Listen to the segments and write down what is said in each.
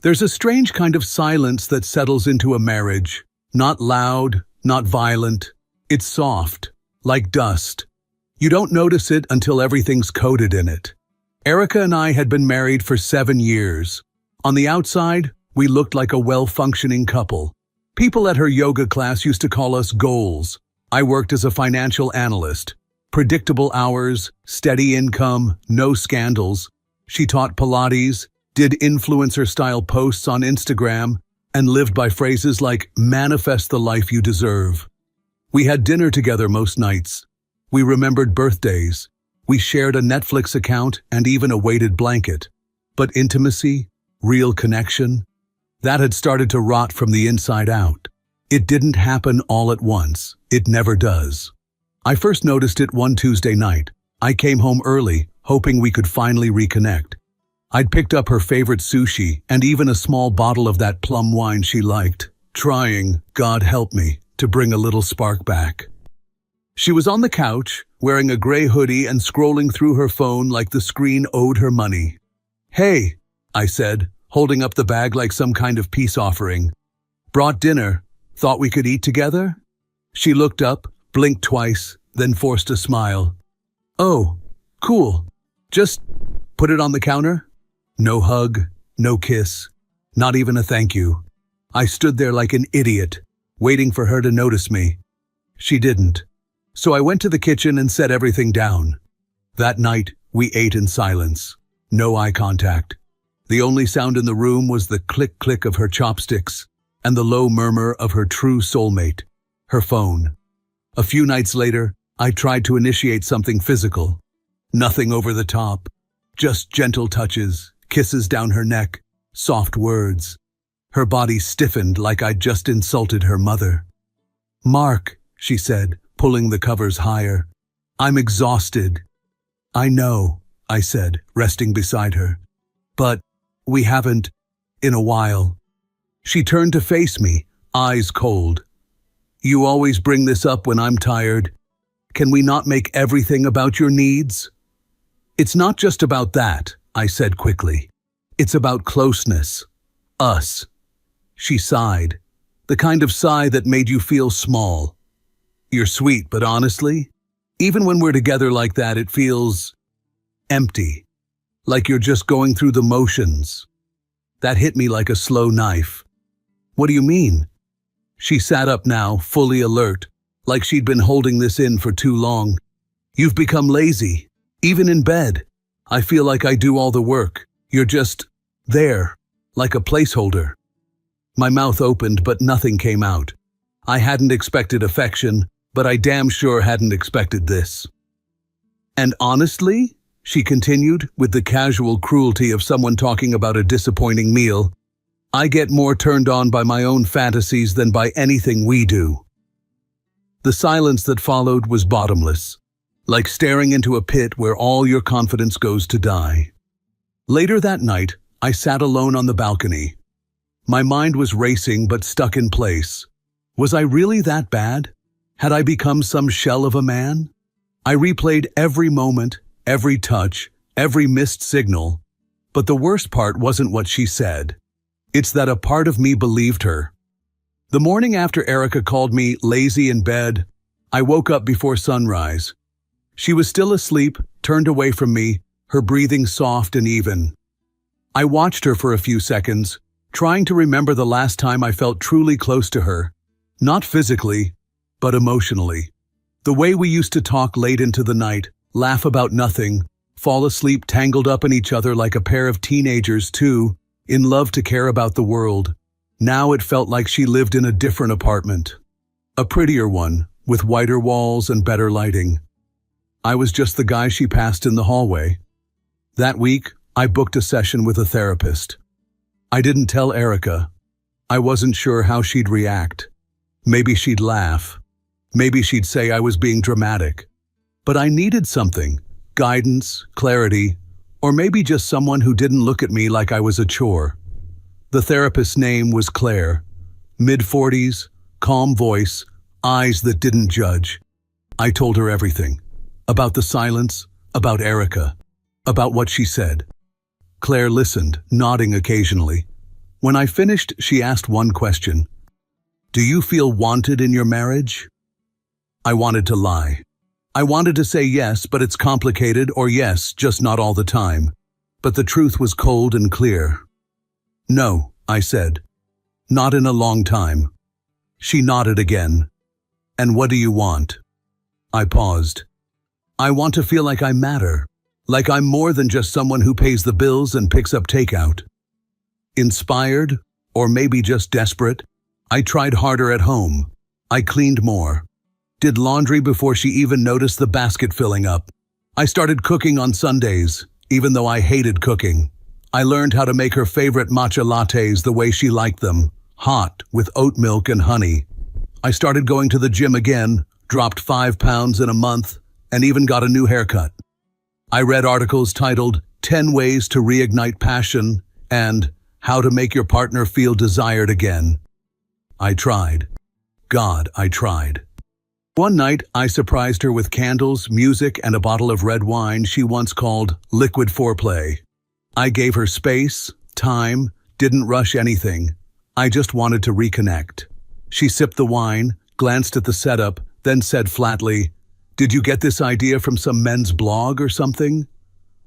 There's a strange kind of silence that settles into a marriage. Not loud, not violent. It's soft, like dust. You don't notice it until everything's coated in it. Erica and I had been married for 7 years. On the outside, we looked like a well-functioning couple. People at her yoga class used to call us goals. I worked as a financial analyst. Predictable hours, steady income, no scandals. She taught Pilates, did influencer-style posts on Instagram, and lived by phrases like, "Manifest the life you deserve." We had dinner together most nights. We remembered birthdays. We shared a Netflix account and even a weighted blanket. But intimacy, real connection, that had started to rot from the inside out. It didn't happen all at once. It never does. I first noticed it one Tuesday night. I came home early, hoping we could finally reconnect. I'd picked up her favorite sushi and even a small bottle of that plum wine she liked, trying, God help me, to bring a little spark back. She was on the couch, wearing a gray hoodie and scrolling through her phone like the screen owed her money. "Hey," I said, holding up the bag like some kind of peace offering. "Brought dinner. Thought we could eat together?" She looked up, blinked twice, then forced a smile. "Oh, cool. Just put it on the counter?" No hug, no kiss, not even a thank you. I stood there like an idiot, waiting for her to notice me. She didn't. So I went to the kitchen and set everything down. That night, we ate in silence. No eye contact. The only sound in the room was the click-click of her chopsticks and the low murmur of her true soulmate, her phone. A few nights later, I tried to initiate something physical. Nothing over the top, just gentle touches, kisses down her neck, soft words. Her body stiffened like I'd just insulted her mother. "Mark," she said, pulling the covers higher. "I'm exhausted." "I know," I said, resting beside her. "But we haven't in a while." She turned to face me, eyes cold. "You always bring this up when I'm tired. Can we not make everything about your needs?" "It's not just about that," I said quickly. "It's about closeness. Us." She sighed, the kind of sigh that made you feel small. "You're sweet, but honestly, even when we're together like that, it feels empty, like you're just going through the motions." That hit me like a slow knife. "What do you mean?" She sat up now, fully alert, like she'd been holding this in for too long. "You've become lazy, even in bed. I feel like I do all the work. You're just there, like a placeholder." My mouth opened, but nothing came out. I hadn't expected affection, but I damn sure hadn't expected this. "And honestly," she continued, with the casual cruelty of someone talking about a disappointing meal, "I get more turned on by my own fantasies than by anything we do." The silence that followed was bottomless, like staring into a pit where all your confidence goes to die. Later that night, I sat alone on the balcony. My mind was racing but stuck in place. Was I really that bad? Had I become some shell of a man? I replayed every moment, every touch, every missed signal. But the worst part wasn't what she said. It's that a part of me believed her. The morning after Erica called me lazy in bed, I woke up before sunrise. She was still asleep, turned away from me, her breathing soft and even. I watched her for a few seconds, trying to remember the last time I felt truly close to her. Not physically, but emotionally. The way we used to talk late into the night, laugh about nothing, fall asleep tangled up in each other like a pair of teenagers too, in love to care about the world. Now it felt like she lived in a different apartment. A prettier one, with whiter walls and better lighting. I was just the guy she passed in the hallway. That week, I booked a session with a therapist. I didn't tell Erica. I wasn't sure how she'd react. Maybe she'd laugh. Maybe she'd say I was being dramatic. But I needed something, guidance, clarity, or maybe just someone who didn't look at me like I was a chore. The therapist's name was Claire. Mid-40s, calm voice, eyes that didn't judge. I told her everything. About the silence, about Erica, about what she said. Claire listened, nodding occasionally. When I finished, she asked one question. Do you feel wanted in your marriage? I wanted to lie. I wanted to say yes, but it's complicated, or yes, just not all the time. But the truth was cold and clear. No, I said. Not in a long time. She nodded again. And what do you want? I paused. I want to feel like I matter. Like I'm more than just someone who pays the bills and picks up takeout. Inspired, or maybe just desperate, I tried harder at home. I cleaned more. Did laundry before she even noticed the basket filling up. I started cooking on Sundays, even though I hated cooking. I learned how to make her favorite matcha lattes the way she liked them, hot, with oat milk and honey. I started going to the gym again, dropped 5 pounds in a month, and even got a new haircut. I read articles titled 10 Ways to Reignite Passion and How to Make Your Partner Feel Desired Again. I tried. God, I tried. One night, I surprised her with candles, music, and a bottle of red wine she once called liquid foreplay. I gave her space, time, didn't rush anything. I just wanted to reconnect. She sipped the wine, glanced at the setup, then said flatly, "Did you get this idea from some men's blog or something?"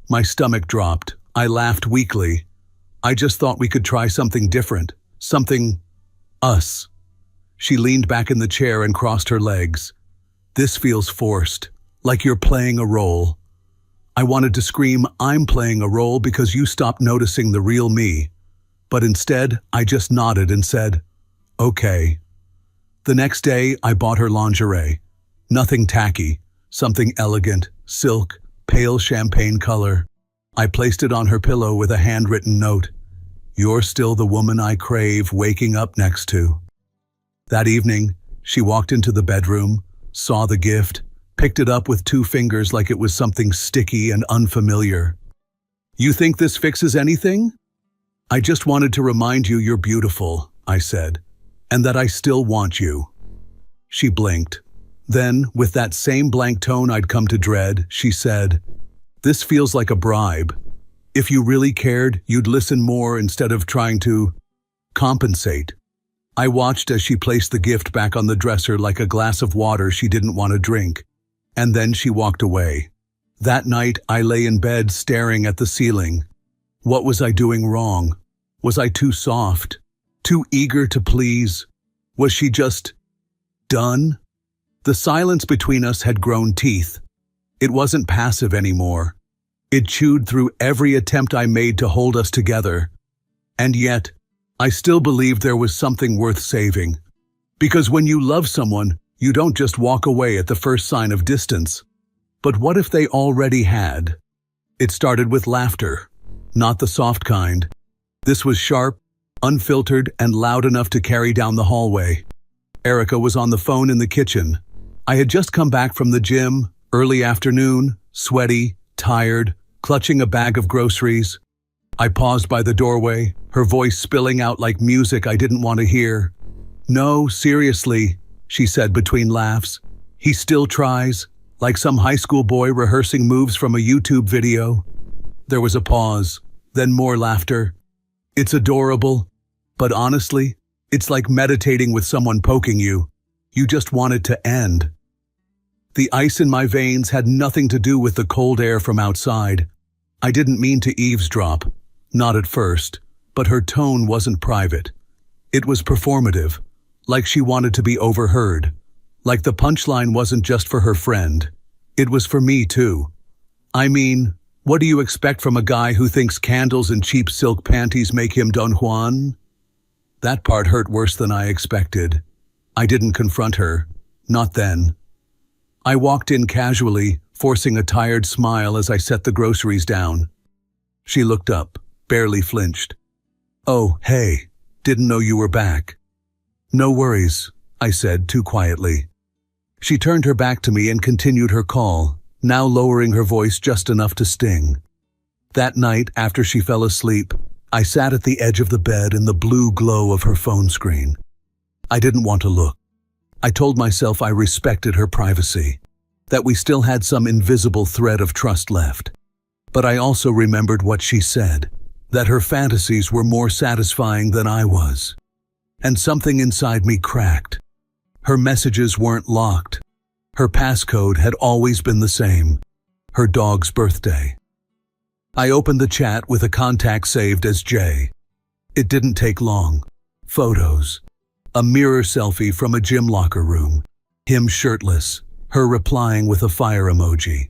My stomach dropped. I laughed weakly. I just thought we could try something different. Something us. She leaned back in the chair and crossed her legs. This feels forced, like you're playing a role. I wanted to scream, I'm playing a role because you stopped noticing the real me. But instead, I just nodded and said, okay. The next day, I bought her lingerie. Nothing tacky, something elegant, silk, pale champagne color. I placed it on her pillow with a handwritten note. You're still the woman I crave waking up next to. That evening, she walked into the bedroom, saw the gift, picked it up with 2 fingers like it was something sticky and unfamiliar. You think this fixes anything? I just wanted to remind you you're beautiful, I said, and that I still want you. She blinked. Then, with that same blank tone I'd come to dread, she said, this feels like a bribe. If you really cared, you'd listen more instead of trying to compensate. I watched as she placed the gift back on the dresser like a glass of water she didn't want to drink. And then she walked away. That night, I lay in bed staring at the ceiling. What was I doing wrong? Was I too soft? Too eager to please? Was she just done? The silence between us had grown teeth. It wasn't passive anymore. It chewed through every attempt I made to hold us together. And yet, I still believed there was something worth saving. Because when you love someone, you don't just walk away at the first sign of distance. But what if they already had? It started with laughter, not the soft kind. This was sharp, unfiltered, and loud enough to carry down the hallway. Erica was on the phone in the kitchen. I had just come back from the gym, early afternoon, sweaty, tired, clutching a bag of groceries. I paused by the doorway, her voice spilling out like music I didn't want to hear. No, seriously, she said between laughs. He still tries, like some high school boy rehearsing moves from a YouTube video. There was a pause, then more laughter. It's adorable, but honestly, it's like meditating with someone poking you. You just want it to end. The ice in my veins had nothing to do with the cold air from outside. I didn't mean to eavesdrop. Not at first, but her tone wasn't private. It was performative, like she wanted to be overheard, like the punchline wasn't just for her friend. It was for me too. I mean, what do you expect from a guy who thinks candles and cheap silk panties make him Don Juan? That part hurt worse than I expected. I didn't confront her, not then. I walked in casually, forcing a tired smile as I set the groceries down. She looked up, barely flinched. Oh, hey, didn't know you were back. No worries, I said too quietly. She turned her back to me and continued her call, now lowering her voice just enough to sting. That night, after she fell asleep, I sat at the edge of the bed in the blue glow of her phone screen. I didn't want to look. I told myself I respected her privacy, that we still had some invisible thread of trust left. But I also remembered what she said. that her fantasies were more satisfying than I was. And something inside me cracked. Her messages weren't locked. Her passcode had always been the same: her dog's birthday. I opened the chat with a contact saved as J. It didn't take long. Photos. A mirror selfie from a gym locker room. Him shirtless, her replying with a fire emoji.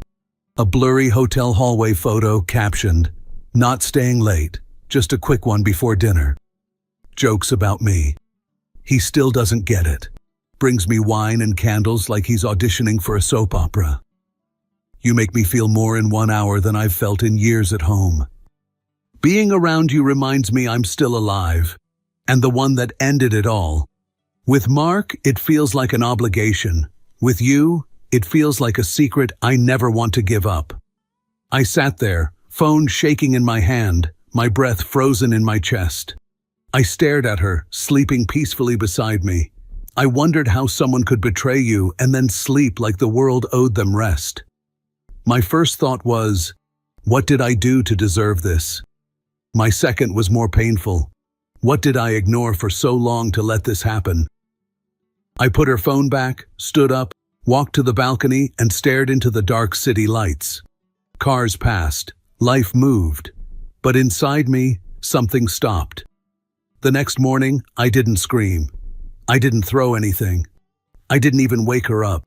A blurry hotel hallway photo captioned, "Not staying late, just a quick one before dinner." Jokes about me. He still doesn't get it. Brings me wine and candles like he's auditioning for a soap opera. You make me feel more in 1 hour than I've felt in years at home. Being around you reminds me I'm still alive, and the one that ended it all. With Mark, it feels like an obligation. With you, it feels like a secret I never want to give up. I sat there, phone shaking in my hand, my breath frozen in my chest. I stared at her, sleeping peacefully beside me. I wondered how someone could betray you and then sleep like the world owed them rest. My first thought was, what did I do to deserve this? My second was more painful. What did I ignore for so long to let this happen? I put her phone back, stood up, walked to the balcony, and stared into the dark city lights. Cars passed, life moved, but inside me, something stopped. The next morning, I didn't scream. I didn't throw anything. I didn't even wake her up.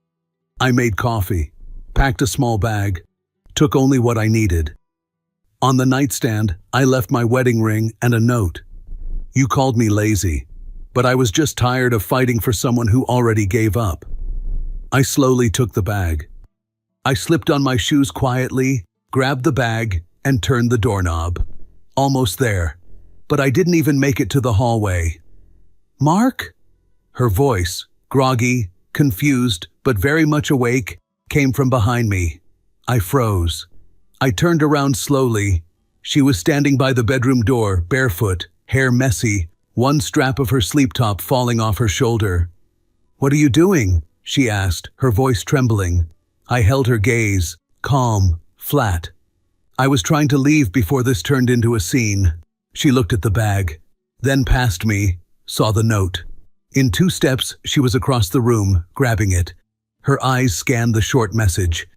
I made coffee, packed a small bag, took only what I needed. On the nightstand, I left my wedding ring and a note. You called me lazy, but I was just tired of fighting for someone who already gave up. I slowly took the bag. I slipped on my shoes quietly, grabbed the bag, and turned the doorknob. Almost there, but I didn't even make it to the hallway. Mark? Her voice, groggy, confused, but very much awake, came from behind me. I froze. I turned around slowly. She was standing by the bedroom door, barefoot, hair messy, one strap of her sleep top falling off her shoulder. "What are you doing?" she asked, her voice trembling. I held her gaze, calm, flat. I was trying to leave before this turned into a scene. She looked at the bag, then past me, saw the note. In 2 steps, she was across the room, grabbing it. Her eyes scanned the short message.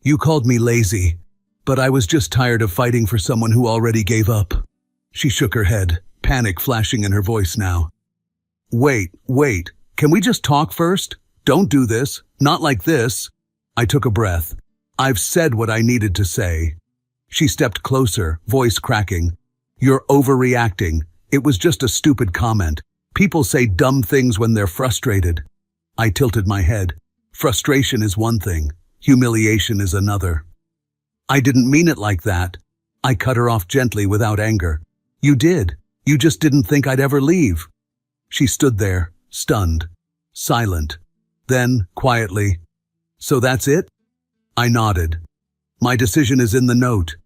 You called me lazy, but I was just tired of fighting for someone who already gave up. She shook her head, panic flashing in her voice now. Wait, can we just talk first? Don't do this, not like this. I took a breath. I've said what I needed to say. She stepped closer, voice cracking. You're overreacting. It was just a stupid comment. People say dumb things when they're frustrated. I tilted my head. Frustration is one thing. Humiliation is another. I didn't mean it like that. I cut her off gently without anger. You did. You just didn't think I'd ever leave. She stood there, stunned, silent. Then, quietly, so that's it? I nodded. My decision is in the note.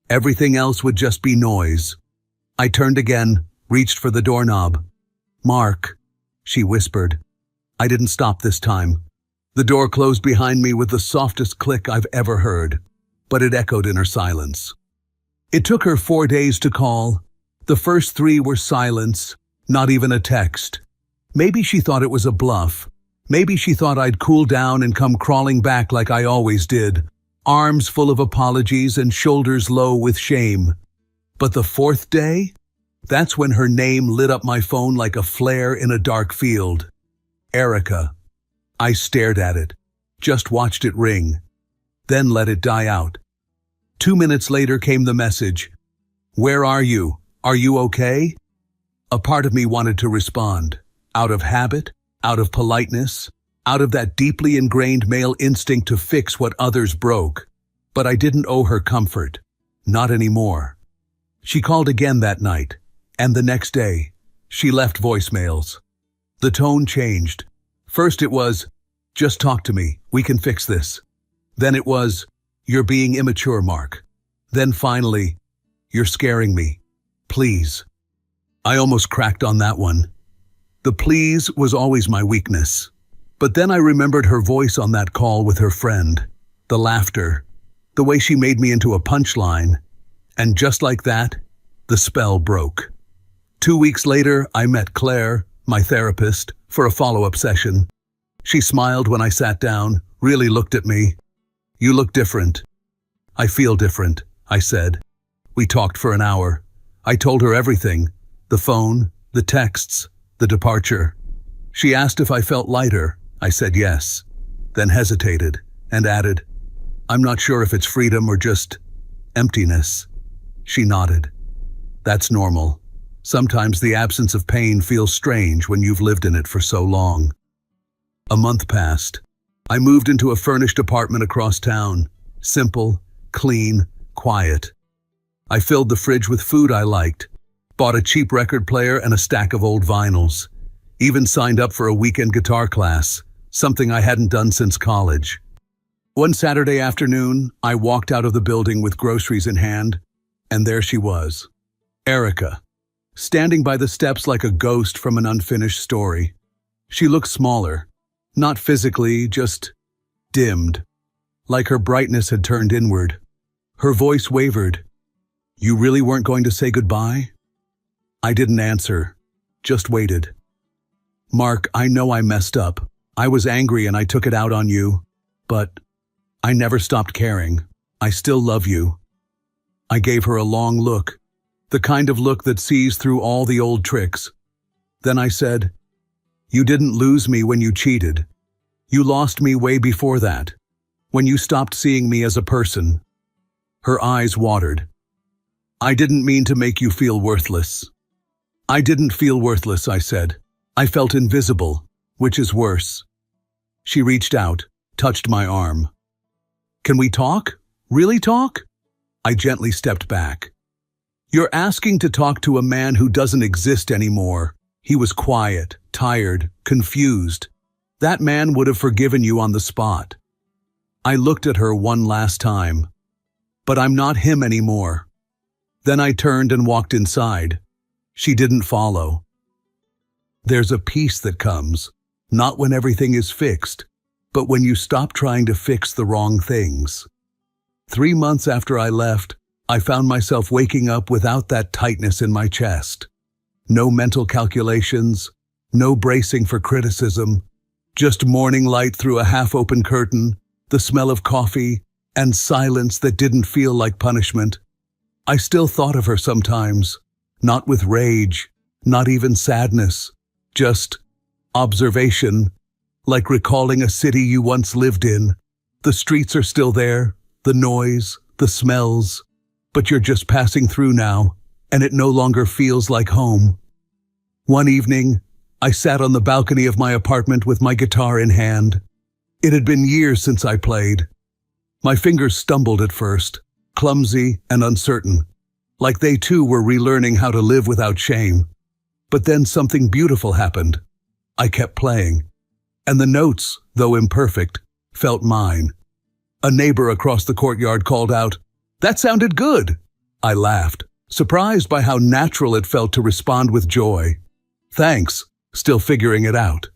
Everything else would just be noise. I turned again, reached for the doorknob. Mark, she whispered. I didn't stop this time. The door closed behind me with the softest click I've ever heard, but it echoed in her silence. It took her 4 days to call. The first 3 were silence, not even a text. Maybe she thought it was a bluff. Maybe she thought I'd cool down and come crawling back like I always did, arms full of apologies and shoulders low with shame. But the 4th day? That's when her name lit up my phone like a flare in a dark field. Erica. I stared at it, just watched it ring, then let it die out. 2 minutes later came the message. Where are you? Are you okay? A part of me wanted to respond, out of habit, out of politeness, out of that deeply ingrained male instinct to fix what others broke. But I didn't owe her comfort. Not anymore. She called again that night, and the next day, she left voicemails. The tone changed. First it was, just talk to me, we can fix this. Then it was, you're being immature, Mark. Then finally, you're scaring me. Please. I almost cracked on that one. The please was always my weakness. But then I remembered her voice on that call with her friend, the laughter, the way she made me into a punchline. And just like that, The spell broke. 2 weeks later, I met Claire, my therapist, for a follow-up session. She smiled when I sat down, really looked at me. "You look different." "I feel different," I said. We talked for an hour. I told her everything, the phone, the texts, the departure. She asked if I felt lighter. I said yes, then hesitated and added, "I'm not sure if it's freedom or just emptiness." She nodded. "That's normal. Sometimes the absence of pain feels strange when you've lived in it for so long." A month passed. I moved into a furnished apartment across town. Simple, clean, quiet. I filled the fridge with food I liked, bought a cheap record player and a stack of old vinyls, even signed up for a weekend guitar class, something I hadn't done since college. One Saturday afternoon, I walked out of the building with groceries in hand, and there she was, Erica, standing by the steps like a ghost from an unfinished story. She looked smaller, not physically, just dimmed, like her brightness had turned inward. Her voice wavered. "You really weren't going to say goodbye?" I didn't answer, just waited. "Mark, I know I messed up. I was angry and I took it out on you, but I never stopped caring. I still love you." I gave her a long look, the kind of look that sees through all the old tricks. Then I said, "You didn't lose me when you cheated. You lost me way before that, when you stopped seeing me as a person." Her eyes watered. "I didn't mean to make you feel worthless." "I didn't feel worthless," I said. "I felt invisible, which is worse." She reached out, touched my arm. "Can we talk? Really talk?" I gently stepped back. "You're asking to talk to a man who doesn't exist anymore." He was quiet, tired, confused. That man would have forgiven you on the spot. I looked at her one last time. "But I'm not him anymore." Then I turned and walked inside. She didn't follow. There's a peace that comes, not when everything is fixed, but when you stop trying to fix the wrong things. 3 months after I left, I found myself waking up without that tightness in my chest. No mental calculations, no bracing for criticism, just morning light through a half-open curtain, the smell of coffee, and silence that didn't feel like punishment. I still thought of her sometimes, not with rage, not even sadness, just observation, like recalling a city you once lived in. The streets are still there, the noise, the smells, but you're just passing through now, and it no longer feels like home. One evening, I sat on the balcony of my apartment with my guitar in hand. It had been years since I played. My fingers stumbled at first, clumsy and uncertain, like they too were relearning how to live without shame. But then something beautiful happened. I kept playing, and the notes, though imperfect, felt mine. A neighbor across the courtyard called out, "That sounded good!" I laughed, surprised by how natural it felt to respond with joy. "Thanks, still figuring it out."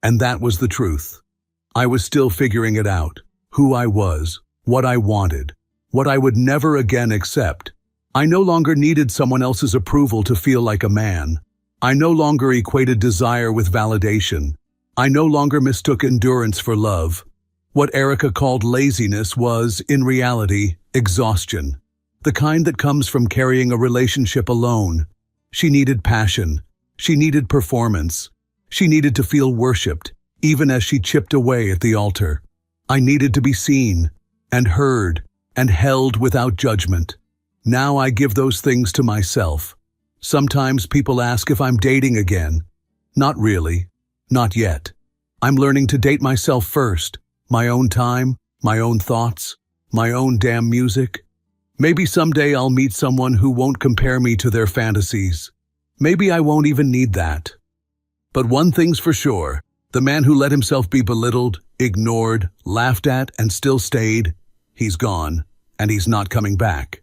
And that was the truth. I was still figuring it out. Who I was, what I wanted, what I would never again accept. I no longer needed someone else's approval to feel like a man. I no longer equated desire with validation. I no longer mistook endurance for love. What Erica called laziness was, in reality, exhaustion. The kind that comes from carrying a relationship alone. She needed passion. She needed performance. She needed to feel worshipped, even as she chipped away at the altar. I needed to be seen, and heard, and held without judgment. Now I give those things to myself. Sometimes people ask if I'm dating again. Not really. Not yet. I'm learning to date myself first. My own time, my own thoughts, my own damn music. Maybe someday I'll meet someone who won't compare me to their fantasies. Maybe I won't even need that. But one thing's for sure, the man who let himself be belittled, ignored, laughed at, and still stayed, he's gone, and he's not coming back.